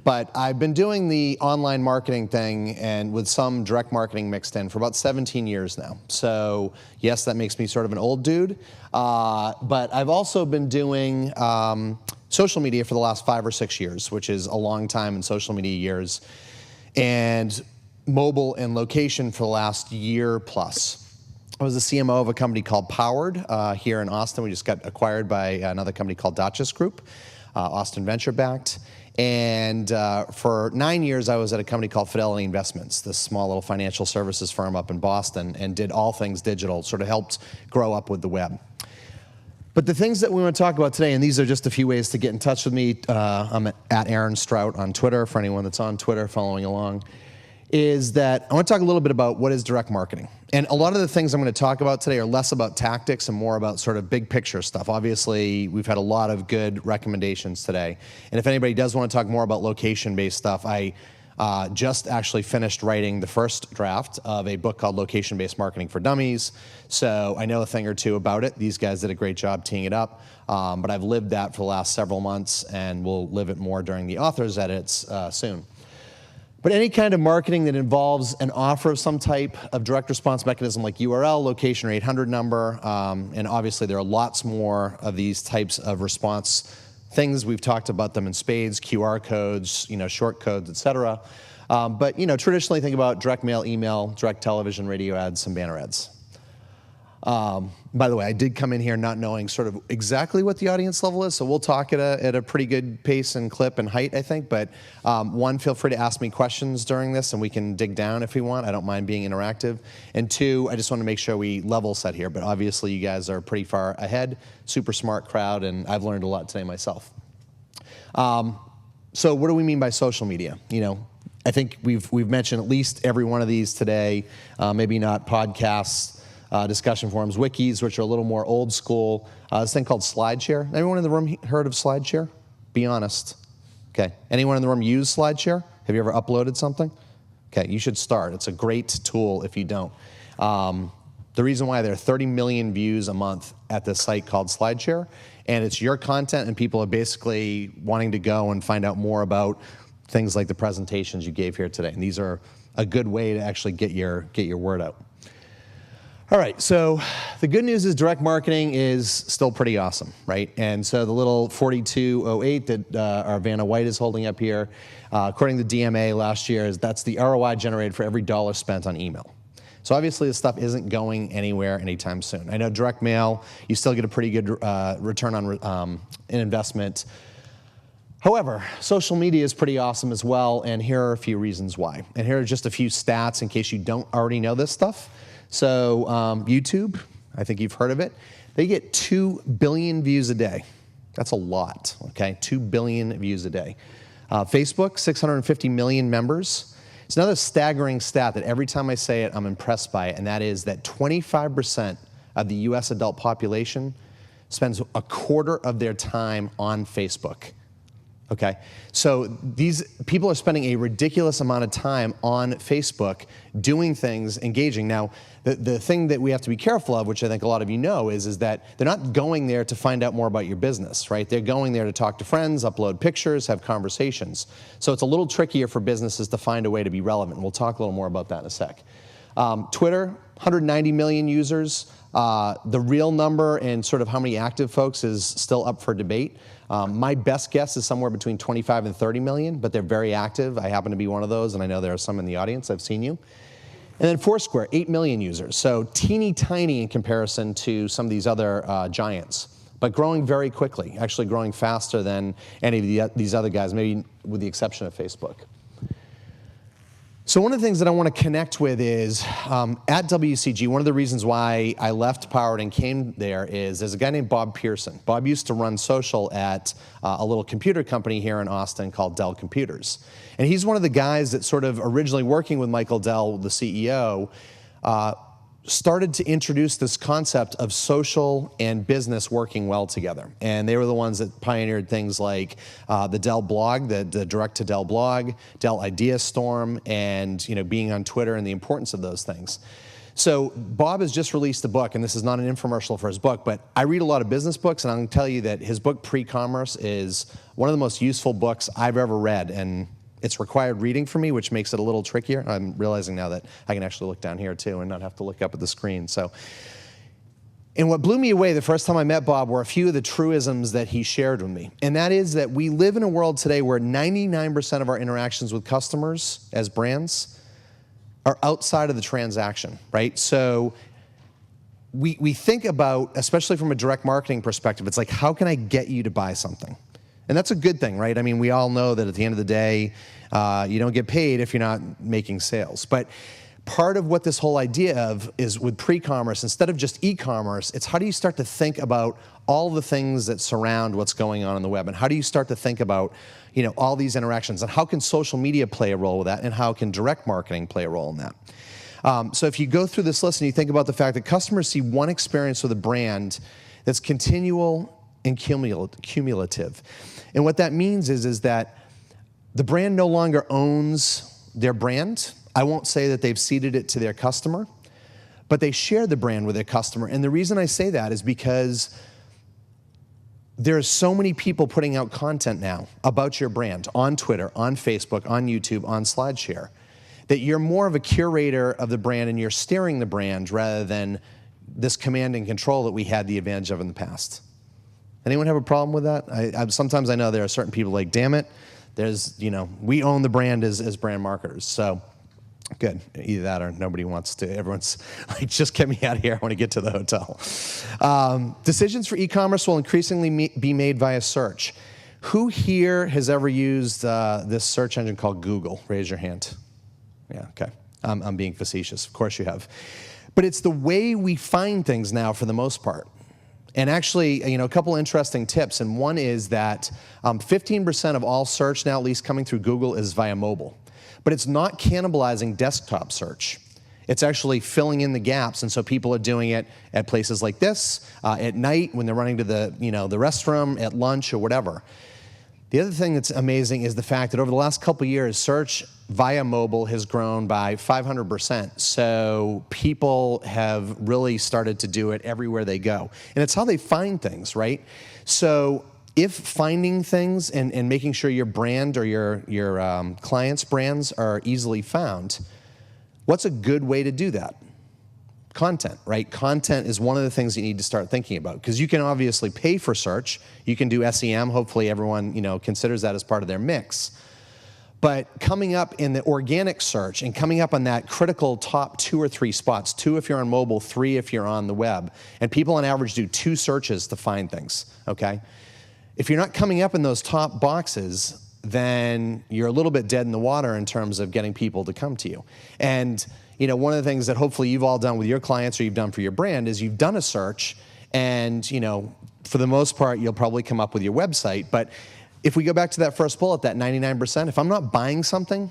But I've been doing the online marketing thing and with some direct marketing mixed in for about 17 years now. So yes, that makes me sort of an old dude. But I've also been doing social media for the last 5 or 6 years, which is a long time in social media years, and mobile and location for the last year plus. I was the CMO of a company called Powered here in Austin. We just got acquired by another company called Duchess Group, Austin venture-backed. And for 9 years, I was at a company called Fidelity Investments, this small little financial services firm up in Boston, and did all things digital, sort of helped grow up with the web. But the things that we want to talk about today, and these are just a few ways to get in touch with me. I'm at Aaron Strout on Twitter, for anyone that's on Twitter following along, is that I want to talk a little bit about what is direct marketing. And a lot of the things I'm going to talk about today are less about tactics and more about sort of big picture stuff. Obviously, we've had a lot of good recommendations today. And if anybody does want to talk more about location-based stuff, I just actually finished writing the first draft of a book called Location-Based Marketing for Dummies. So I know a thing or two about it. These guys did a great job teeing it up. But I've lived that for the last several months and will live it more during the author's edits soon. But any kind of marketing that involves an offer of some type of direct response mechanism like URL, location, or 800 number, and obviously there are lots more of these types of response things. We've talked about them in spades, QR codes, short codes, et cetera. But traditionally think about direct mail, email, direct television, radio ads, and banner ads. By the way, I did come in here not knowing sort of exactly what the audience level is, so we'll talk at a pretty good pace and clip and height, I think. But one, feel free to ask me questions during this, and we can dig down if we want. I don't mind being interactive. And two, I just want to make sure we level set here. But obviously, you guys are pretty far ahead, super smart crowd, and I've learned a lot today myself. So what do we mean by social media? I think we've mentioned at least every one of these today. Maybe not podcasts. Discussion forums, wikis, which are a little more old school. This thing called SlideShare. Anyone in the room heard of SlideShare? Be honest. Okay. Anyone in the room use SlideShare? Have you ever uploaded something? Okay, you should start. It's a great tool if you don't. The reason why there are 30 million views a month at this site called SlideShare, and it's your content, and people are basically wanting to go and find out more about things like the presentations you gave here today. And these are a good way to actually get your word out. All right, so the good news is direct marketing is still pretty awesome, right? And so the little 4208 that our Vanna White is holding up here, according to DMA last year, that's the ROI generated for every dollar spent on email. So obviously this stuff isn't going anywhere anytime soon. I know direct mail, you still get a pretty good return on an investment. However, social media is pretty awesome as well, and here are a few reasons why. And here are just a few stats in case you don't already know this stuff. So YouTube, I think you've heard of it. They get 2 billion views a day. That's a lot, okay? 2 billion views a day. Facebook, 650 million members. It's another staggering stat that every time I say it, I'm impressed by it, and that is that 25% of the US adult population spends a quarter of their time on Facebook. Okay, so these people are spending a ridiculous amount of time on Facebook doing things, engaging. Now, the thing that we have to be careful of, which I think a lot of you know, is that they're not going there to find out more about your business, right? They're going there to talk to friends, upload pictures, have conversations. So it's a little trickier for businesses to find a way to be relevant. We'll talk a little more about that in a sec. Twitter, 190 million users. The real number and sort of how many active folks is still up for debate. My best guess is somewhere between 25 and 30 million, but they're very active. I happen to be one of those, and I know there are some in the audience. I've seen you. And then Foursquare, 8 million users. So teeny tiny in comparison to some of these other giants, but growing very quickly, actually growing faster than any of these other guys, maybe with the exception of Facebook. So one of the things that I want to connect with is, at WCG, one of the reasons why I left Powered and came there is there's a guy named Bob Pearson. Bob used to run social at a little computer company here in Austin called Dell Computers. And he's one of the guys that sort of originally working with Michael Dell, the CEO, started to introduce this concept of social and business working well together. And they were the ones that pioneered things like the Dell blog, the direct to Dell blog, Dell Idea Storm, and being on Twitter and the importance of those things. So Bob has just released a book, and this is not an infomercial for his book, but I read a lot of business books, and I'm going to tell you that his book, Pre-Commerce, is one of the most useful books I've ever read, and it's required reading for me, which makes it a little trickier. I'm realizing now that I can actually look down here, too, and not have to look up at the screen. And what blew me away the first time I met Bob were a few of the truisms that he shared with me. And that is that we live in a world today where 99% of our interactions with customers as brands are outside of the transaction, right? So we think about, especially from a direct marketing perspective, it's like, how can I get you to buy something? And that's a good thing, right? I mean, we all know that at the end of the day, you don't get paid if you're not making sales. But part of what this whole idea of is with pre-commerce, instead of just e-commerce, it's how do you start to think about all the things that surround what's going on the web, and how do you start to think about, you know, all these interactions, and how can social media play a role with that, and how can direct marketing play a role in that? So if you go through this list and you think about the fact that customers see one experience with a brand that's continual and cumulative. And what that means is that the brand no longer owns their brand. I won't say that they've ceded it to their customer, but they share the brand with their customer. And the reason I say that is because there are so many people putting out content now about your brand on Twitter, on Facebook, on YouTube, on SlideShare, that you're more of a curator of the brand and you're steering the brand rather than this command and control that we had the advantage of in the past. Anyone have a problem with that? Sometimes I know there are certain people like, damn it, there's, you know, we own the brand as brand marketers. So good, either that or nobody wants to. Everyone's like, just get me out of here, I want to get to the hotel. Decisions for e-commerce will increasingly be made via search. Who here has ever used this search engine called Google? Raise your hand. Yeah, okay. I'm being facetious. Of course you have. But it's the way we find things now for the most part. And actually, you know, a couple interesting tips, and one is that 15% of all search now, at least coming through Google, is via mobile. But it's not cannibalizing desktop search. It's actually filling in the gaps, and so people are doing it at places like this, at night when they're running to the, you know, the restroom, at lunch, or whatever. The other thing that's amazing is the fact that over the last couple of years, search via mobile has grown by 500%. So people have really started to do it everywhere they go. And it's how they find things, right? So if finding things and making sure your brand or your clients' brands are easily found, what's a good way to do that? Content, right? Content is one of the things you need to start thinking about, because you can obviously pay for search. You can do SEM. Hopefully everyone, you know, considers that as part of their mix. But coming up in the organic search and coming up on that critical top 2 or 3 spots, 2 if you're on mobile, 3 if you're on the web, and people on average do 2 searches to find things, okay? If you're not coming up in those top boxes, then you're a little bit dead in the water in terms of getting people to come to you. And you know, one of the things that hopefully you've all done with your clients or you've done for your brand is you've done a search, and you know, for the most part, you'll probably come up with your website. But if we go back to that first bullet, that 99%, if I'm not buying something,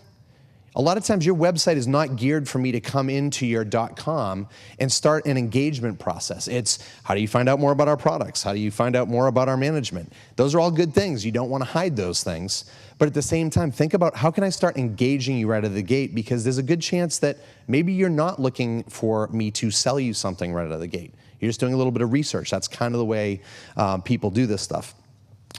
a lot of times your website is not geared for me to come into your .com and start an engagement process. It's how do you find out more about our products? How do you find out more about our management? Those are all good things. You don't want to hide those things. But at the same time, think about how can I start engaging you right out of the gate, because there's a good chance that maybe you're not looking for me to sell you something right out of the gate. You're just doing a little bit of research. That's kind of the way people do this stuff.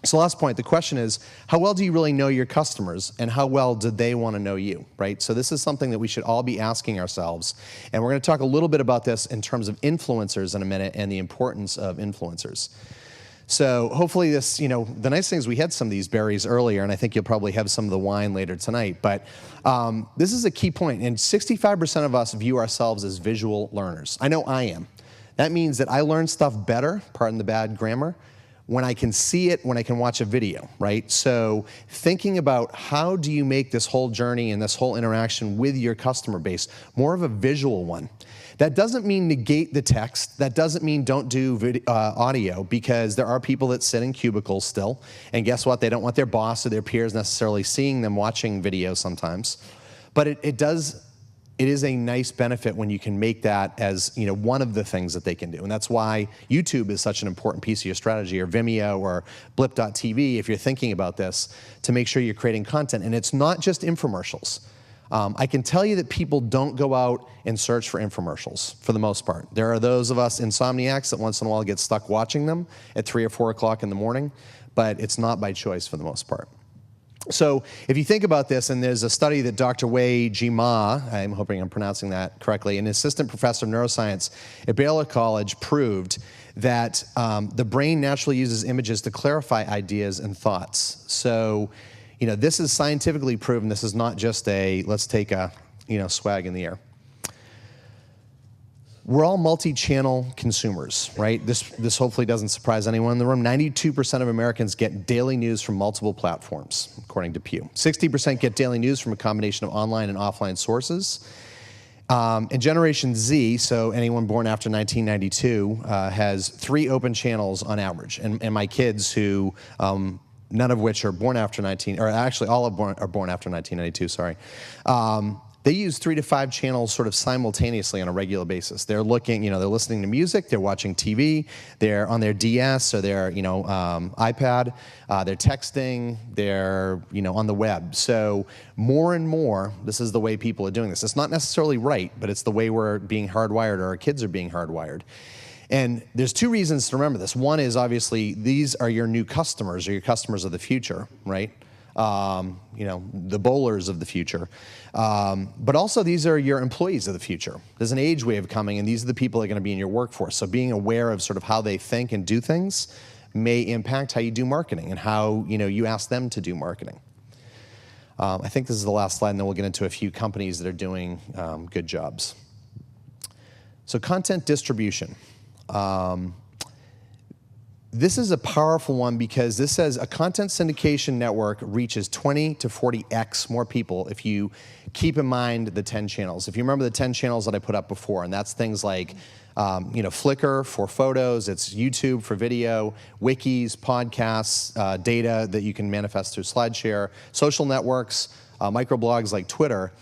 So last point, the question is, how well do you really know your customers, and how well do they want to know you, right? So this is something that we should all be asking ourselves, and we're going to talk a little bit about this in terms of influencers in a minute and the importance of influencers. So hopefully this, you know, the nice thing is we had some of these berries earlier, and I think you'll probably have some of the wine later tonight, but this is a key point, and 65% of us view ourselves as visual learners. I know I am. That means that I learn stuff better, pardon the bad grammar, when I can see it, when I can watch a video, right? So thinking about how do you make this whole journey and this whole interaction with your customer base more of a visual one. That doesn't mean negate the text. That doesn't mean don't do audio, because there are people that sit in cubicles still, and guess what? They don't want their boss or their peers necessarily seeing them watching video sometimes. But it is a nice benefit when you can make that as, you know, one of the things that they can do. And that's why YouTube is such an important piece of your strategy, or Vimeo or Blip.tv, if you're thinking about this, to make sure you're creating content. And it's not just infomercials. I can tell you that people don't go out and search for infomercials for the most part. There are those of us insomniacs that once in a while get stuck watching them at 3 or 4 o'clock in the morning, but it's not by choice for the most part. So if you think about this, and there's a study that Dr. Wei Jima, I'm hoping I'm pronouncing that correctly, an assistant professor of neuroscience at Baylor College, proved that the brain naturally uses images to clarify ideas and thoughts. So, this is scientifically proven. This is not just a, let's take a, swag in the air. We're all multi-channel consumers, right? This hopefully doesn't surprise anyone in the room. 92% of Americans get daily news from multiple platforms, according to Pew. 60% get daily news from a combination of online and offline sources. And Generation Z, so anyone born after 1992, has 3 open channels on average. And my kids, who none of which are born after all are born after 1992, sorry. They use 3 to 5 channels sort of simultaneously on a regular basis. They're looking, they're listening to music, they're watching TV, they're on their DS or their, iPad, they're texting, they're, on the web. So more and more, this is the way people are doing this. It's not necessarily right, but it's the way we're being hardwired, or our kids are being hardwired. And there's 2 reasons to remember this. One is obviously these are your new customers, or your customers of the future, right? The bowlers of the future. But also these are your employees of the future. There's an age wave coming, and these are the people that are going to be in your workforce. So being aware of sort of how they think and do things may impact how you do marketing and how you ask them to do marketing. I think this is the last slide, and then we'll get into a few companies that are doing good jobs. So content distribution. This is a powerful one because this says a content syndication network reaches 20 to 40x more people if you keep in mind the 10 channels. If you remember the 10 channels that I put up before, and that's things like Flickr for photos, it's YouTube for video, wikis, podcasts, data that you can manifest through SlideShare, social networks, microblogs like Twitter.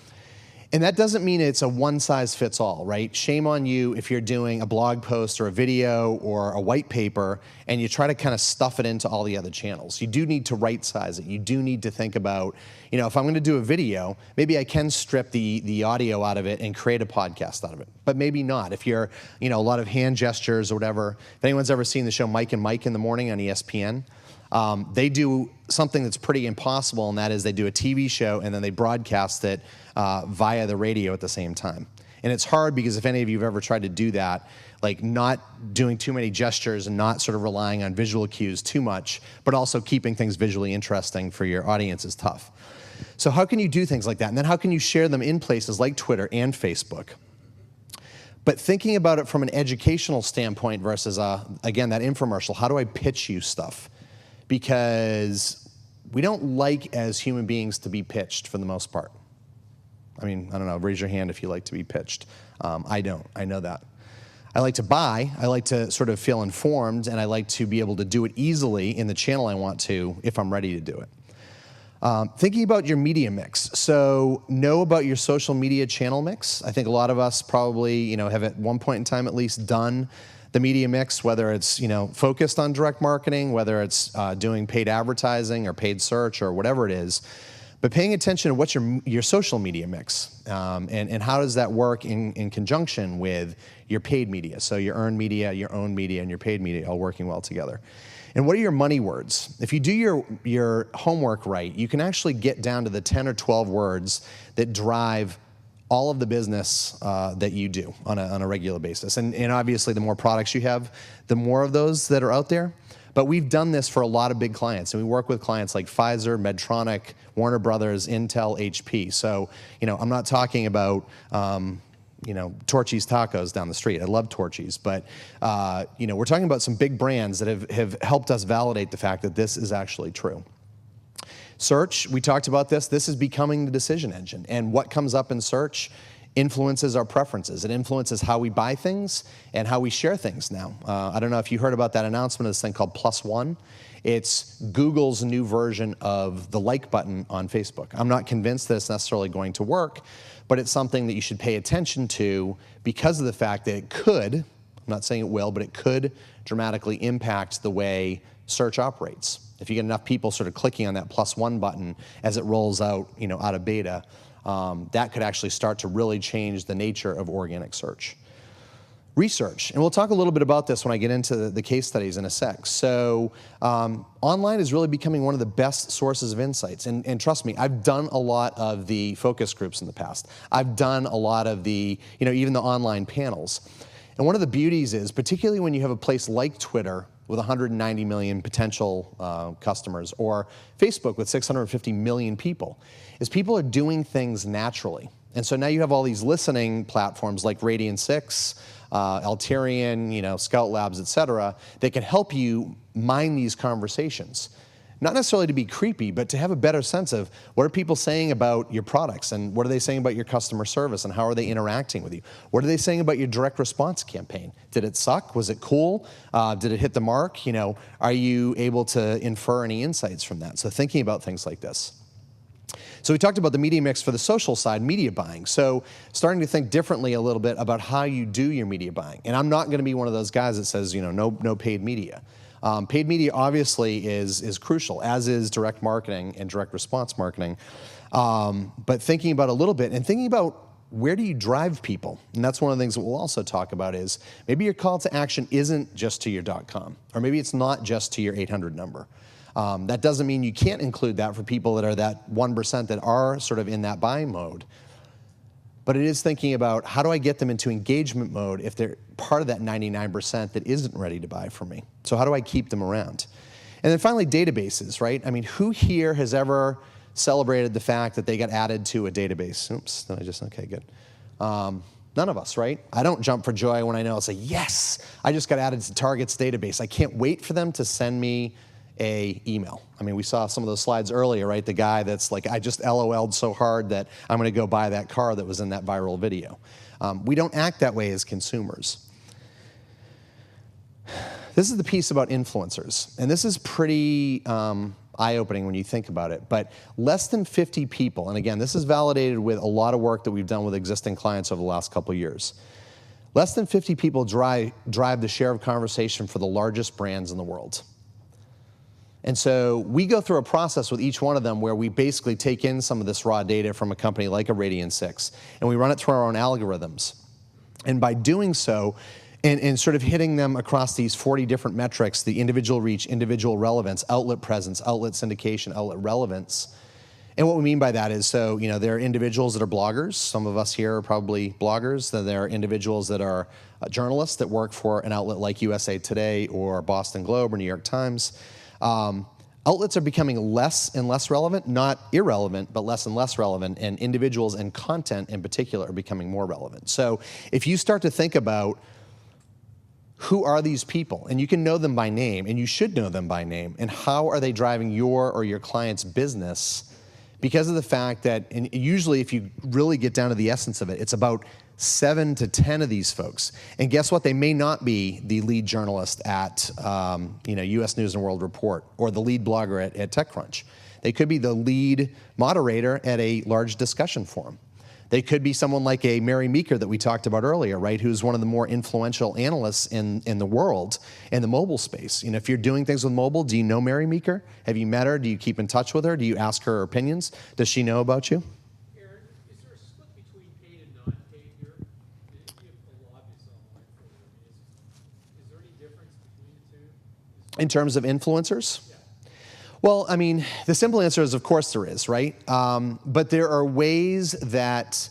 And that doesn't mean it's a one-size-fits-all, right? Shame on you if you're doing a blog post or a video or a white paper and you try to kind of stuff it into all the other channels. You do need to right-size it. You do need to think about, if I'm going to do a video, maybe I can strip the audio out of it and create a podcast out of it. But maybe not. If you're, a lot of hand gestures or whatever. If anyone's ever seen the show Mike and Mike in the Morning on ESPN, they do something that's pretty impossible, and that is they do a TV show and then they broadcast it via the radio at the same time. And it's hard because if any of you have ever tried to do that, like not doing too many gestures and not sort of relying on visual cues too much, but also keeping things visually interesting for your audience is tough. So how can you do things like that? And then how can you share them in places like Twitter and Facebook? But thinking about it from an educational standpoint versus, again, that infomercial, how do I pitch you stuff? Because we don't like, as human beings, to be pitched for the most part. I mean, I don't know, raise your hand if you like to be pitched. I don't, I know that. I like to buy, I like to sort of feel informed, and I like to be able to do it easily in the channel I want to if I'm ready to do it. Thinking about your media mix. So know about your social media channel mix. I think a lot of us probably have at one point in time at least done the media mix, whether it's focused on direct marketing, whether it's doing paid advertising or paid search or whatever it is, but paying attention to what's your social media mix and how does that work in conjunction with your paid media. So your earned media, your own media, and your paid media all working well together. And what are your money words? If you do your homework right, you can actually get down to the 10 or 12 words that drive all of the business that you do on a regular basis. And obviously the more products you have, the more of those that are out there. But we've done this for a lot of big clients, and we work with clients like Pfizer, Medtronic, Warner Brothers, Intel, HP. So, I'm not talking about, Torchy's Tacos down the street. I love Torchy's, but, we're talking about some big brands that have helped us validate the fact that this is actually true. Search, we talked about this. This is becoming the decision engine, and what comes up in search influences our preferences. It influences how we buy things and how we share things now. I don't know if you heard about that announcement of this thing called +1. It's Google's new version of the like button on Facebook. I'm not convinced that it's necessarily going to work, but it's something that you should pay attention to because of the fact that it could, I'm not saying it will, but it could dramatically impact the way search operates. If you get enough people sort of clicking on that +1 button as it rolls out, out of beta, that could actually start to really change the nature of organic search. Research, and we'll talk a little bit about this when I get into the case studies in a sec. So online is really becoming one of the best sources of insights, and trust me, I've done a lot of the focus groups in the past. I've done a lot of the, even the online panels. And one of the beauties is, particularly when you have a place like Twitter with 190 million potential customers, or Facebook with 650 million people, is people are doing things naturally. And so now you have all these listening platforms like Radian6, Alterian, Scout Labs, et cetera, that can help you mine these conversations. Not necessarily to be creepy, but to have a better sense of what are people saying about your products, and what are they saying about your customer service, and how are they interacting with you? What are they saying about your direct response campaign? Did it suck? Was it cool? Did it hit the mark? Are you able to infer any insights from that? So thinking about things like this. So we talked about the media mix for the social side, media buying. So starting to think differently a little bit about how you do your media buying. And I'm not going to be one of those guys that says, no paid media. Paid media obviously is crucial, as is direct marketing and direct response marketing. But thinking about a little bit, and thinking about where do you drive people? And that's one of the things that we'll also talk about is maybe your call to action isn't just to your .com, or maybe it's not just to your 800 number. That doesn't mean you can't include that for people that are that 1% that are sort of in that buying mode. But it is thinking about, how do I get them into engagement mode if they're part of that 99% that isn't ready to buy from me? So how do I keep them around? And then finally, databases, right? I mean, who here has ever celebrated the fact that they got added to a database? Oops, okay, good. None of us, right? I don't jump for joy when I know, I'll say, yes, I just got added to Target's database. I can't wait for them to send me a email. I mean, we saw some of those slides earlier, right? The guy that's like, I just LOL'd so hard that I'm going to go buy that car that was in that viral video. We don't act that way as consumers. This is the piece about influencers, and this is pretty eye-opening when you think about it, but less than 50 people, and again, this is validated with a lot of work that we've done with existing clients over the last couple of years. Less than 50 people drive the share of conversation for the largest brands in the world. And so we go through a process with each one of them where we basically take in some of this raw data from a company like a Radian6, and we run it through our own algorithms. And by doing so, and sort of hitting them across these 40 different metrics, the individual reach, individual relevance, outlet presence, outlet syndication, outlet relevance. And what we mean by that is, so, there are individuals that are bloggers. Some of us here are probably bloggers. Then there are individuals that are journalists that work for an outlet like USA Today or Boston Globe or New York Times. Outlets are becoming less and less relevant, not irrelevant, but less and less relevant, and individuals and content in particular are becoming more relevant. So if you start to think about who are these people, and you can know them by name, and you should know them by name, and how are they driving your or your client's business, because of the fact that, and usually if you really get down to the essence of it, it's about 7 to 10 of these folks. And guess what? They may not be the lead journalist at US News and World Report, or the lead blogger at TechCrunch. They could be the lead moderator at a large discussion forum. They could be someone like a Mary Meeker that we talked about earlier, right? Who's one of the more influential analysts in the world in the mobile space. If you're doing things with mobile, do you know Mary Meeker? Have you met her? Do you keep in touch with her? Do you ask her opinions? Does she know about you? In terms of influencers? Yeah. Well, I mean, the simple answer is, of course there is, right? But there are ways that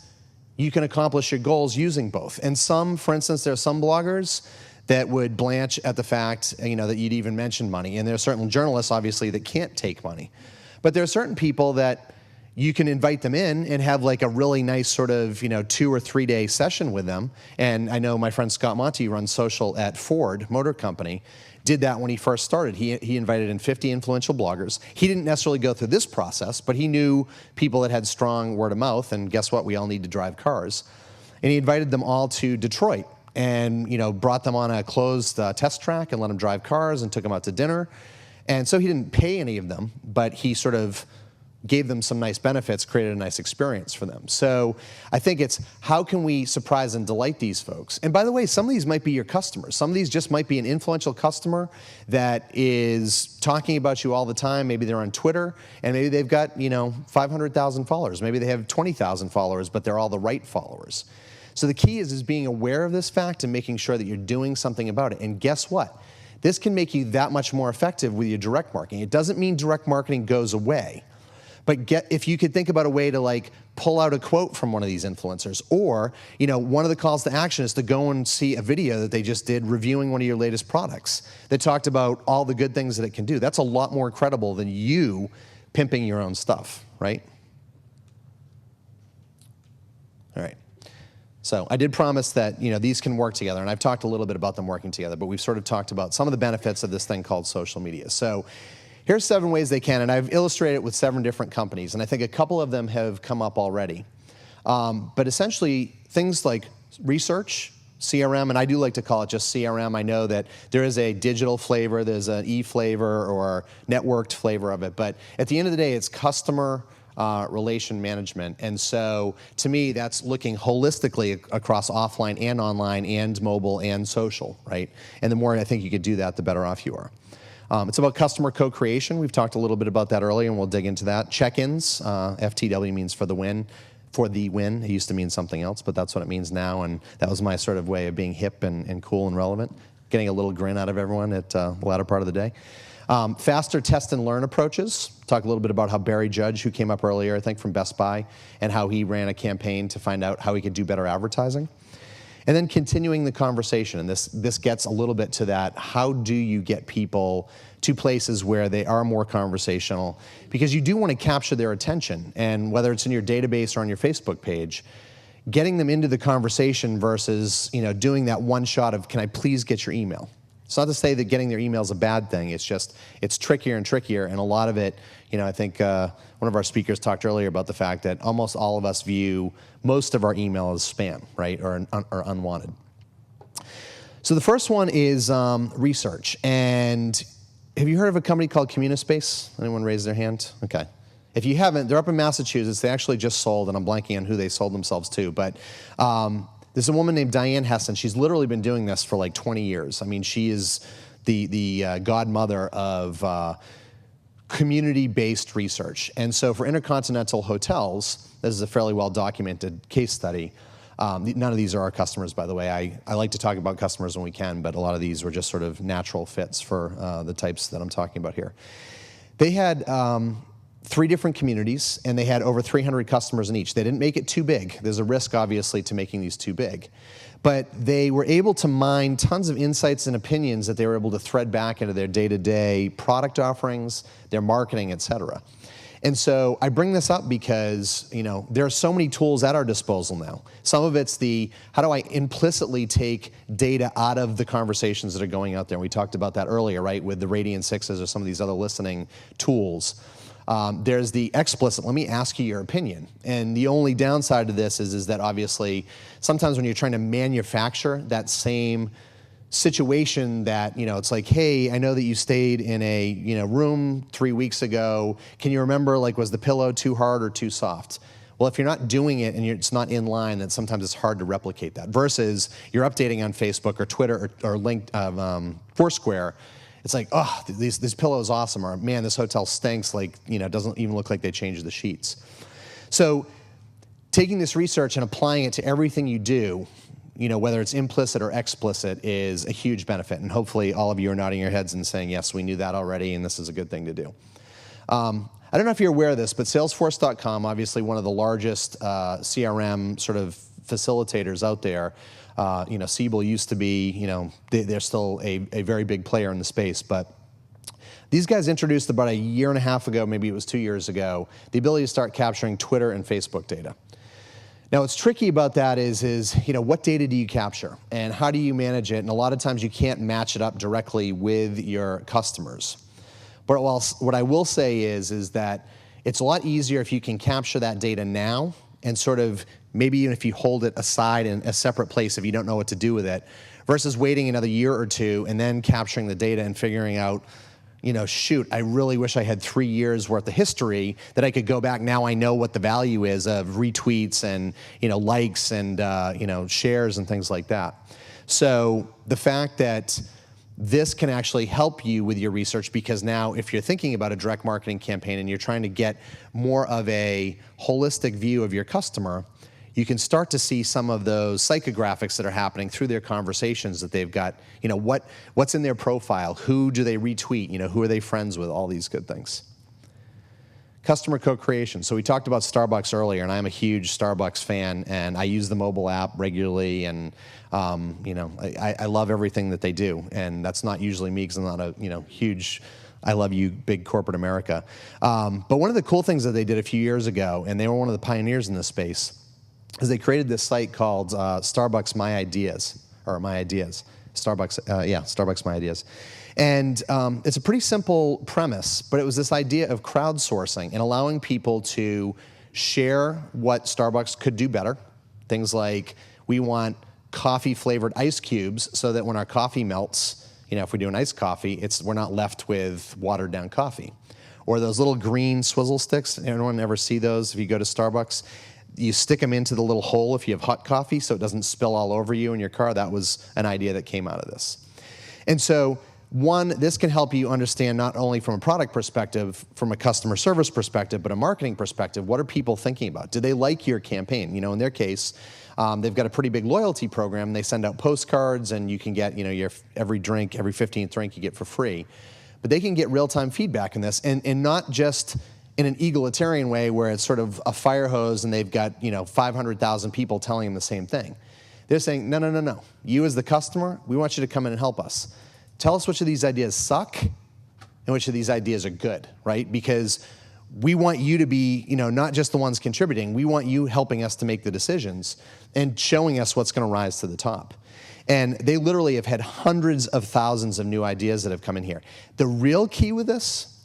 you can accomplish your goals using both. And some, for instance, there are some bloggers that would blanch at the fact, that you'd even mention money. And there are certain journalists, obviously, that can't take money. But there are certain people that you can invite them in and have like a really nice sort of 2 or 3 day session with them. And I know my friend Scott Monty runs social at Ford Motor Company, did that when he first started. He invited in 50 influential bloggers. He didn't necessarily go through this process, but he knew people that had strong word of mouth, and guess what? We all need to drive cars. And he invited them all to Detroit and brought them on a closed test track and let them drive cars and took them out to dinner. And so he didn't pay any of them, but he sort of gave them some nice benefits, created a nice experience for them. So I think it's how can we surprise and delight these folks? And by the way, some of these might be your customers. Some of these just might be an influential customer that is talking about you all the time. Maybe they're on Twitter, and maybe they've got 500,000 followers. Maybe they have 20,000 followers, but they're all the right followers. So the key is being aware of this fact and making sure that you're doing something about it. And guess what? This can make you that much more effective with your direct marketing. It doesn't mean direct marketing goes away. But if you could think about a way to pull out a quote from one of these influencers, or one of the calls to action is to go and see a video that they just did reviewing one of your latest products that talked about all the good things that it can do. That's a lot more credible than you pimping your own stuff, right? All right. So I did promise that these can work together, and I've talked a little bit about them working together, but we've sort of talked about some of the benefits of this thing called social media. So here's 7 ways they can, and I've illustrated it with 7 different companies, and I think a couple of them have come up already. But essentially, things like research, CRM, and I do like to call it just CRM. I know that there is a digital flavor, there's an e-flavor or networked flavor of it, but at the end of the day, it's customer relation management. And so to me, that's looking holistically across offline and online and mobile and social, right? And the more I think you could do that, the better off you are. It's about customer co-creation. We've talked a little bit about that earlier, and we'll dig into that. Check-ins, FTW means for the win. For the win, it used to mean something else, but that's what it means now, and that was my sort of way of being hip and cool and relevant, getting a little grin out of everyone at the latter part of the day. Faster test and learn approaches. Talk a little bit about how Barry Judge, who came up earlier, I think from Best Buy, and how he ran a campaign to find out how he could do better advertising. And then continuing the conversation, and this gets a little bit to that, how do you get people to places where they are more conversational? Because you do want to capture their attention, and whether it's in your database or on your Facebook page, getting them into the conversation versus doing that one shot of, can I please get your email? It's not to say that getting their email is a bad thing, it's just, it's trickier and trickier, and a lot of it, I think one of our speakers talked earlier about the fact that almost all of us view most of our email as spam, right, or unwanted. So the first one is research, and have you heard of a company called Communispace? Anyone raise their hand? Okay. If you haven't, they're up in Massachusetts. They actually just sold, and I'm blanking on who they sold themselves to, but there's a woman named Diane Hessen. She's literally been doing this for like 20 years. I mean, she is the godmother of community-based research. And so for Intercontinental Hotels, this is a fairly well-documented case study. None of these are our customers, by the way. I like to talk about customers when we can, but a lot of these were just sort of natural fits for the types that I'm talking about here. They had 3 different communities, and they had over 300 customers in each. They didn't make it too big. There's a risk, obviously, to making these too big. But they were able to mine tons of insights and opinions that they were able to thread back into their day-to-day product offerings, their marketing, et cetera. And so I bring this up because there are so many tools at our disposal now. Some of it's how do I implicitly take data out of the conversations that are going out there? And we talked about that earlier, right, with the Radian 6s or some of these other listening tools. There's the explicit, let me ask you your opinion. And the only downside to this is that obviously sometimes when you're trying to manufacture that same situation that, it's like, hey, I know that you stayed in a room 3 weeks ago. Can you remember, was the pillow too hard or too soft? Well, if you're not doing it and it's not in line, then sometimes it's hard to replicate that. Versus you're updating on Facebook or Twitter or Foursquare. It's like, oh, this pillow is awesome, or man, this hotel stinks. It doesn't even look like they changed the sheets. So taking this research and applying it to everything you do, whether it's implicit or explicit, is a huge benefit. And hopefully all of you are nodding your heads and saying, yes, we knew that already, and this is a good thing to do. I don't know if you're aware of this, but Salesforce.com, obviously one of the largest CRM sort of facilitators out there. Siebel used to be, they're still a very big player in the space, but these guys introduced about a year and a half ago, maybe it was 2 years ago, the ability to start capturing Twitter and Facebook data. Now, what's tricky about that is what data do you capture and how do you manage it? And a lot of times you can't match it up directly with your customers. But what I will say is that it's a lot easier if you can capture that data now and sort of maybe even if you hold it aside in a separate place if you don't know what to do with it, versus waiting another year or two and then capturing the data and figuring out shoot, I really wish I had 3 years worth of history that I could go back. Now I know what the value is of retweets and, likes and, shares and things like that. So the fact that this can actually help you with your research, because now if you're thinking about a direct marketing campaign and you're trying to get more of a holistic view of your customer, you can start to see some of those psychographics that are happening through their conversations that they've got, what's in their profile, who do they retweet, who are they friends with, all these good things. Customer co-creation. So we talked about Starbucks earlier, and I'm a huge Starbucks fan, and I use the mobile app regularly, and I love everything that they do, and that's not usually me because I'm not a huge I love you, big corporate America. But one of the cool things that they did a few years ago, and they were one of the pioneers in this space, is they created this site called Starbucks MI&DS, or MI&DS. Starbucks MI&DS. And it's a pretty simple premise, but it was this idea of crowdsourcing and allowing people to share what Starbucks could do better. Things like, we want coffee-flavored ice cubes so that when our coffee melts, if we do an iced coffee, we're not left with watered-down coffee. Or those little green swizzle sticks. Anyone ever see those if you go to Starbucks? You stick them into the little hole if you have hot coffee so it doesn't spill all over you in your car. That was an idea that came out of this. And so, one, this can help you understand not only from a product perspective, from a customer service perspective, but a marketing perspective. What are people thinking about? Do they like your campaign? In their case, they've got a pretty big loyalty program. They send out postcards, and you can get, your every 15th drink you get for free. But they can get real-time feedback in this, and not just in an egalitarian way where it's sort of a fire hose and they've got 500,000 people telling them the same thing. They're saying, no. You as the customer, we want you to come in and help us. Tell us which of these ideas suck and which of these ideas are good, right? Because we want you to be, not just the ones contributing. We want you helping us to make the decisions and showing us what's going to rise to the top. And they literally have had hundreds of thousands of new ideas that have come in here. The real key with this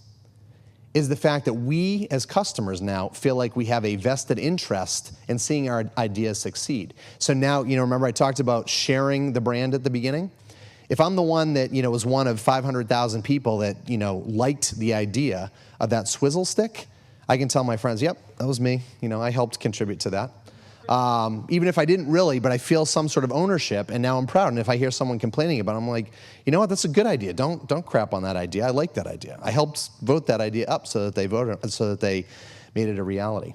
is the fact that we as customers now feel like we have a vested interest in seeing our ideas succeed. So now, remember I talked about sharing the brand at the beginning? If I'm the one that, was one of 500,000 people that, liked the idea of that swizzle stick, I can tell my friends, yep, that was me. I helped contribute to that. Even if I didn't really, but I feel some sort of ownership, and now I'm proud. And if I hear someone complaining about it, I'm like, you know what, that's a good idea. Don't crap on that idea. I like that idea. I helped vote that idea up so that they made it a reality.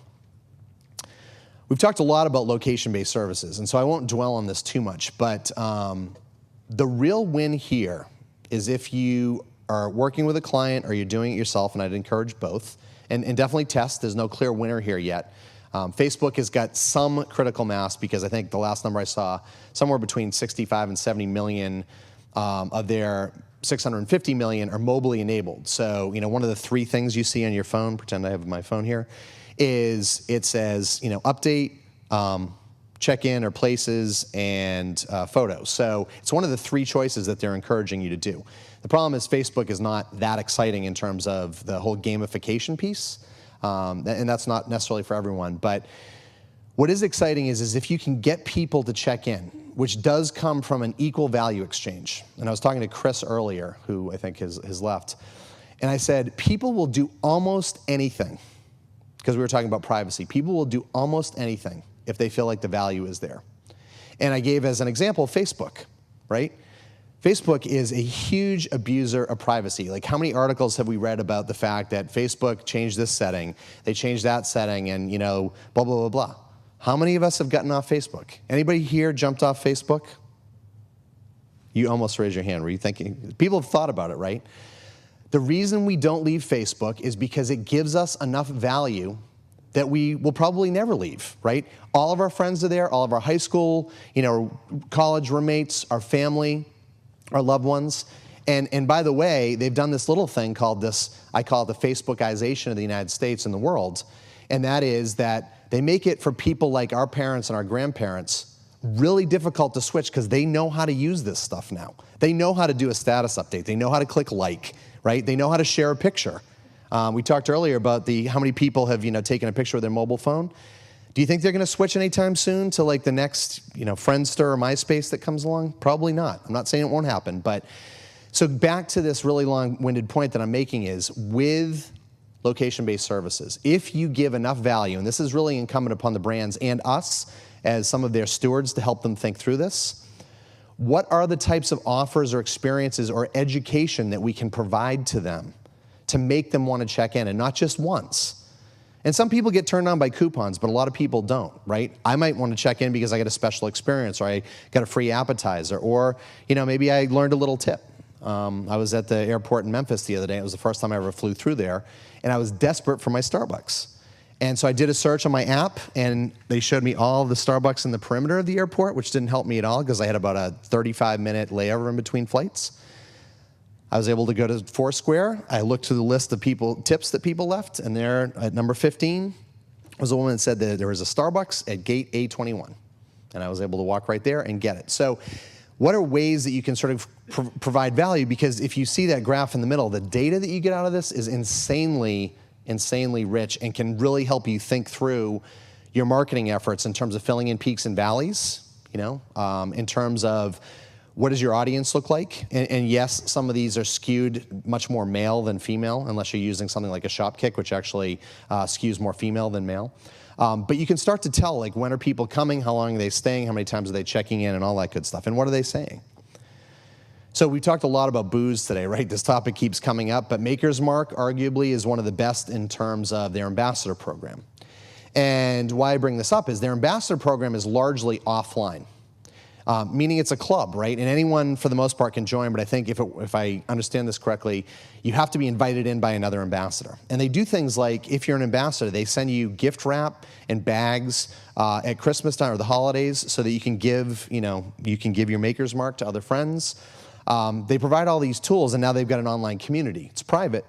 We've talked a lot about location-based services, and so I won't dwell on this too much, but the real win here is if you are working with a client or you're doing it yourself, and I'd encourage both, and definitely test. There's no clear winner here yet. Facebook has got some critical mass because I think the last number I saw, somewhere between 65 and 70 million of their 650 million are mobilely enabled. So, one of the 3 things you see on your phone, pretend I have my phone here, is it says, update, check-in or places, and photos. So it's one of the 3 choices that they're encouraging you to do. The problem is Facebook is not that exciting in terms of the whole gamification piece. And that's not necessarily for everyone. But what is exciting is if you can get people to check in, which does come from an equal value exchange. And I was talking to Chris earlier, who I think has left. And I said, people will do almost anything, because we were talking about privacy. People will do almost anything if they feel like the value is there. And I gave as an example Facebook, right? Facebook is a huge abuser of privacy. Like, how many articles have we read about the fact that Facebook changed this setting, they changed that setting, and blah, blah, blah, blah. How many of us have gotten off Facebook? Anybody here jumped off Facebook? You almost raised your hand. Were you thinking? People have thought about it, right? The reason we don't leave Facebook is because it gives us enough value that we will probably never leave, right? All of our friends are there, all of our high school, college roommates, our family, our loved ones. And by the way, they've done this little thing called I call it the Facebookization of the United States and the world. And that is that they make it for people like our parents and our grandparents really difficult to switch because they know how to use this stuff now. They know how to do a status update. They know how to click like, right? They know how to share a picture. We talked earlier about how many people have taken a picture with their mobile phone. Do you think they're going to switch anytime soon to like the next Friendster or MySpace that comes along? Probably not. I'm not saying it won't happen, but So back to this really long-winded point that I'm making is with location-based services, if you give enough value, and this is really incumbent upon the brands and us as some of their stewards to help them think through this, what are the types of offers or experiences or education that we can provide to them to make them want to check in, and not just once? And some people get turned on by coupons, but a lot of people don't, right? I might want to check in because I get a special experience, or I got a free appetizer, or maybe I learned a little tip. I was at the airport in Memphis the other day. It was the first time I ever flew through there, and I was desperate for my Starbucks. And so I did a search on my app, and they showed me all the Starbucks in the perimeter of the airport, which didn't help me at all because I had about a 35-minute layover in between flights. I was able to go to Foursquare. I looked through the list of tips that people left, and there at number 15 was a woman that said that there was a Starbucks at gate A21. And I was able to walk right there and get it. So what are ways that you can sort of provide value? Because if you see that graph in the middle, the data that you get out of this is insanely rich and can really help you think through your marketing efforts in terms of filling in peaks and valleys, in terms of what does your audience look like? And yes, some of these are skewed much more male than female, unless you're using something like a Shopkick, which actually skews more female than male. But you can start to tell, like, when are people coming, how long are they staying, how many times are they checking in, and all that good stuff. And what are they saying? So we talked a lot about booze today, right? This topic keeps coming up, but Maker's Mark arguably is one of the best in terms of their ambassador program. And why I bring this up is their ambassador program is largely offline. Meaning it's a club, right? And anyone, for the most part, can join, but I think if I understand this correctly, you have to be invited in by another ambassador. And they do things like, if you're an ambassador, they send you gift wrap and bags at Christmas time or the holidays so that you can give your Maker's Mark to other friends. They provide all these tools, and now they've got an online community. It's private,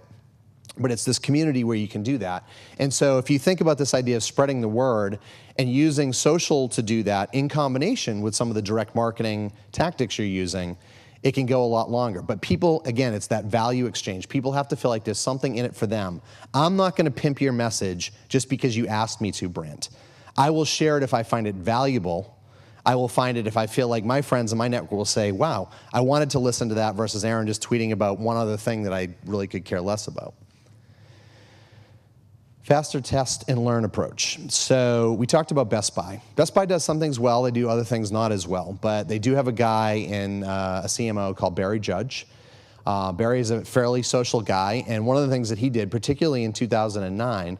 but it's this community where you can do that. And so if you think about this idea of spreading the word and using social to do that in combination with some of the direct marketing tactics you're using, it can go a lot longer. But people, again, it's that value exchange. People have to feel like there's something in it for them. I'm not going to pimp your message just because you asked me to, Brent. I will share it if I find it valuable. I will find it if I feel like my friends in my network will say, wow, I wanted to listen to that versus Aaron just tweeting about one other thing that I really could care less about. Faster test and learn approach. So we talked about Best Buy. Best Buy does some things well, they do other things not as well, but they do have a guy in a CMO called Barry Judge. Barry is a fairly social guy, and one of the things that he did, particularly in 2009,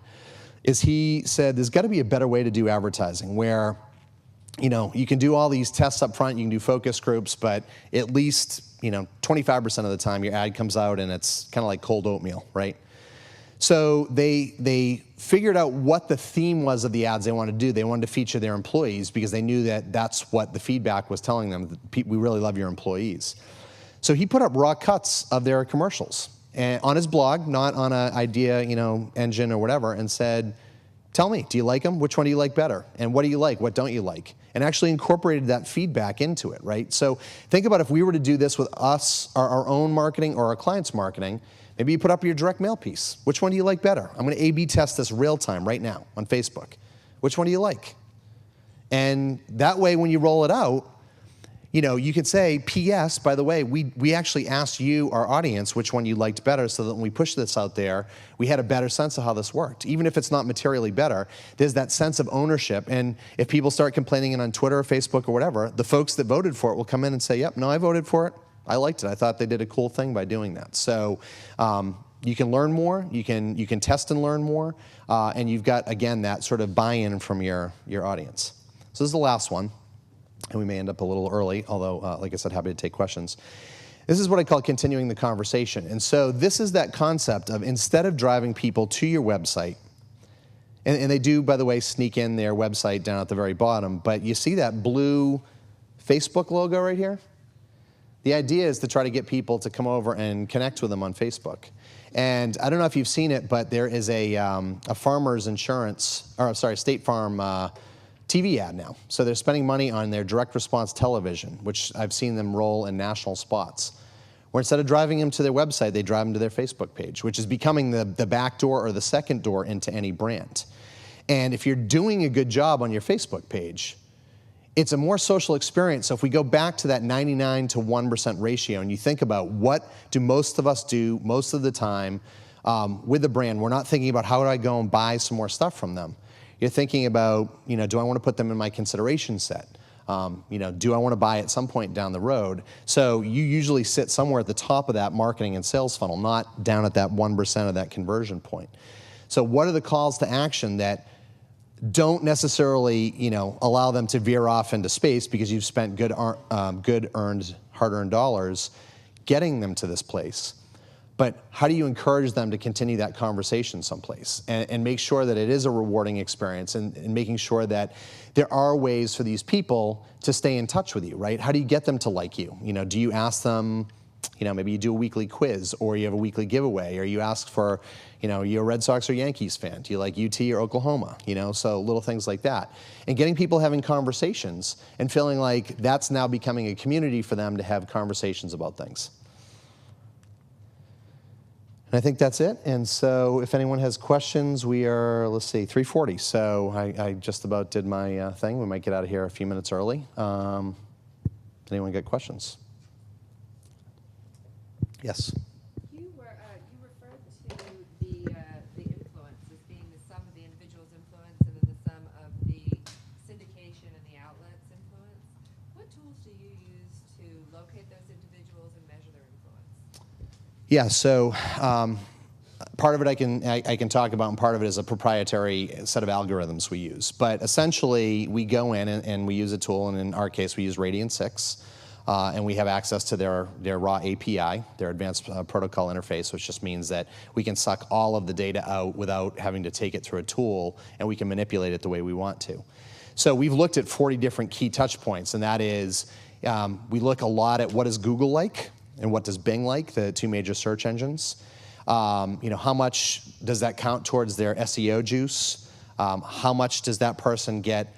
is he said there's got to be a better way to do advertising where you can do all these tests up front, you can do focus groups, but at least 25% of the time your ad comes out and it's kind of like cold oatmeal, right? So they figured out what the theme was of the ads they wanted to do. They wanted to feature their employees because they knew that that's what the feedback was telling them. We really love your employees. So he put up raw cuts of their commercials and on his blog, not on an idea, engine or whatever, and said, tell me, do you like them? Which one do you like better? And what do you like? What don't you like? And actually incorporated that feedback into it, right? So think about if we were to do this with us, our own marketing or our clients' marketing. Maybe you put up your direct mail piece. Which one do you like better? I'm going to A/B test this real time right now on Facebook. Which one do you like? And that way, when you roll it out, you could say, P.S., by the way, we actually asked you, our audience, which one you liked better so that when we push this out there, we had a better sense of how this worked. Even if it's not materially better, there's that sense of ownership. And if people start complaining on Twitter or Facebook or whatever, the folks that voted for it will come in and say, yep, no, I voted for it. I liked it. I thought they did a cool thing by doing that. So you can learn more, you can test and learn more, and you've got, again, that sort of buy-in from your audience. So this is the last one, and we may end up a little early, although, like I said, happy to take questions. This is what I call continuing the conversation. And so this is that concept of instead of driving people to your website, and they do, by the way, sneak in their website down at the very bottom, but you see that blue Facebook logo right here? The idea is to try to get people to come over and connect with them on Facebook. And I don't know if you've seen it, but there is a Farmers Insurance, or sorry, State Farm TV ad now. So they're spending money on their direct response television, which I've seen them roll in national spots, where instead of driving them to their website, they drive them to their Facebook page, which is becoming the back door or the second door into any brand. And if you're doing a good job on your Facebook page, it's a more social experience. So if we go back to that 99 to 1% ratio and you think about what do most of us do most of the time with a brand, we're not thinking about how do I go and buy some more stuff from them. You're thinking about, do I want to put them in my consideration set? Do I want to buy at some point down the road? So you usually sit somewhere at the top of that marketing and sales funnel, not down at that 1% of that conversion point. So what are the calls to action that don't necessarily, allow them to veer off into space because you've spent hard-earned dollars getting them to this place? But how do you encourage them to continue that conversation someplace and make sure that it is a rewarding experience and making sure that there are ways for these people to stay in touch with you, right? How do you get them to like you? Do you ask them, maybe you do a weekly quiz or you have a weekly giveaway or you ask for, you're a Red Sox or Yankees fan. Do you like UT or Oklahoma? So little things like that. And getting people having conversations and feeling like that's now becoming a community for them to have conversations about things. And I think that's it. And so if anyone has questions, we are, 3:40. So I just about did my thing. We might get out of here a few minutes early. Anyone got questions? Yes. You referred to the influence as being the sum of the individual's influence and then the sum of the syndication and the outlet's influence. What tools do you use to locate those individuals and measure their influence? Yeah, so part of it I can talk about, and part of it is a proprietary set of algorithms we use. But essentially, we go in and we use a tool, and in our case, we use Radian 6. And we have access to their raw API, their advanced protocol interface, which just means that we can suck all of the data out without having to take it through a tool, and we can manipulate it the way we want to. So we've looked at 40 different key touch points, and that is, we look a lot at what is Google like and what does Bing like, the two major search engines. How much does that count towards their SEO juice? How much does that person get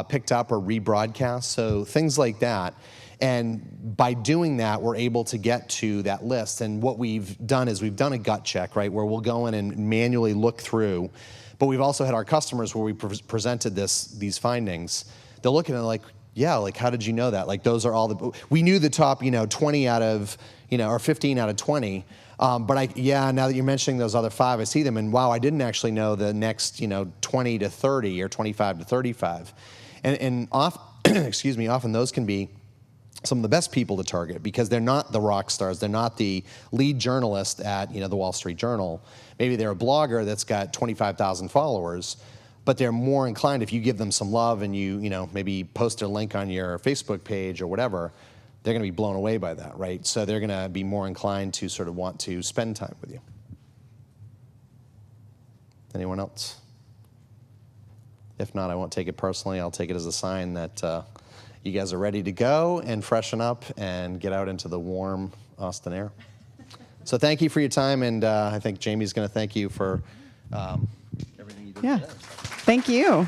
picked up or rebroadcast? So things like that. And by doing that, we're able to get to that list. And what we've done is we've done a gut check, right, where we'll go in and manually look through. But we've also had our customers where we presented these findings. They're looking at it like, yeah, like how did you know that? Like those are all we knew the top, 20 out of, or 15 out of 20. But now that you're mentioning those other 5, I see them, and wow, I didn't actually know the next, 20 to 30 or 25 to 35. And often those can be some of the best people to target because they're not the rock stars. They're not the lead journalist at the Wall Street Journal. Maybe they're a blogger that's got 25,000 followers, but they're more inclined if you give them some love and you maybe post a link on your Facebook page or whatever, they're going to be blown away by that, right? So they're going to be more inclined to sort of want to spend time with you. Anyone else? If not, I won't take it personally. I'll take it as a sign that you guys are ready to go and freshen up and get out into the warm Austin air. So thank you for your time, and I think Jamie's going to thank you for everything you did today. Thank you.